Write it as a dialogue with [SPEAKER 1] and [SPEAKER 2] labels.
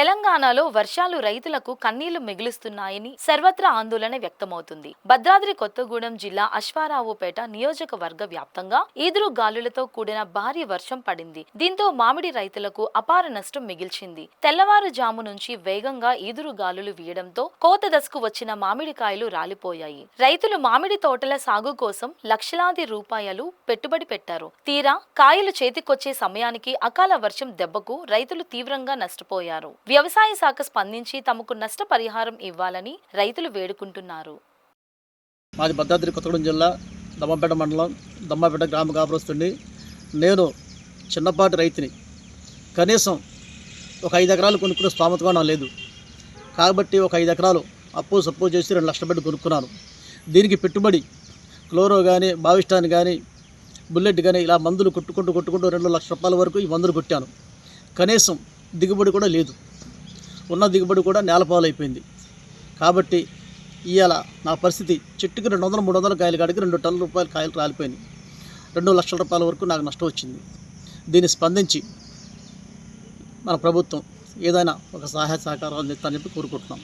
[SPEAKER 1] తెలంగాణలో వర్షాలు రైతులకు కన్నీళ్లు మిగులుస్తున్నాయని సర్వత్రా ఆందోళన వ్యక్తమవుతుంది. భద్రాద్రి కొత్తగూడెం జిల్లా అశ్వారావుపేట నియోజకవర్గ వ్యాప్తంగా ఈదురు గాలులతో కూడిన భారీ వర్షం పడింది. దీంతో మామిడి రైతులకు అపార నష్టం మిగిల్చింది. తెల్లవారుజాము నుంచి వేగంగా ఈదురు గాలులు వీయడంతో కోత దశకు వచ్చిన మామిడికాయలు రాలిపోయాయి. రైతులు మామిడి తోటల సాగు కోసం లక్షలాది రూపాయలు పెట్టుబడి పెట్టారు. తీరా కాయలు చేతికొచ్చే సమయానికి అకాల వర్షం దెబ్బకు రైతులు తీవ్రంగా నష్టపోయారు. వ్యవసాయ శాఖ స్పందించి తమకు నష్టపరిహారం ఇవ్వాలని రైతులు వేడుకుంటున్నారు.
[SPEAKER 2] మాది భద్రాద్రి కొత్తగూడెం జిల్లా దమ్మపేట మండలం దమ్మపేట గ్రామ కాపురస్తుండి. నేను చిన్నపాటి రైతుని. కనీసం ఒక 5 ఎకరాలు కొనుక్కునే స్తోమత కూడా లేదు. కాబట్టి ఒక 5 ఎకరాలు అప్పు సప్పు చేసి 2 లక్షలు పెట్టి కొనుక్కున్నాను. దీనికి పెట్టుబడి క్లోరో కానీ బావిస్టాన్ కానీ బుల్లెట్ కానీ ఇలా మందులు కొట్టుకుంటూ 2 లక్షల రూపాయల వరకు ఈ మందులు కొట్టాను. కనీసం దిగుబడి కూడా లేదు. ఉన్న దిగుబడి కూడా నేలపాలైపోయింది. కాబట్టి ఇవాళ నా పరిస్థితి చెట్టుకి 200-300 కాయలు కాడికి 2 టన్నుల రూపాయల కాయలు రాలిపోయినాయి. 2 లక్షల రూపాయల వరకు నాకు నష్టం వచ్చింది. దీన్ని స్పందించి మన ప్రభుత్వం ఏదైనా ఒక సహాయ సహకారాలు ఇస్తానని చెప్పి కోరుకుంటున్నాం.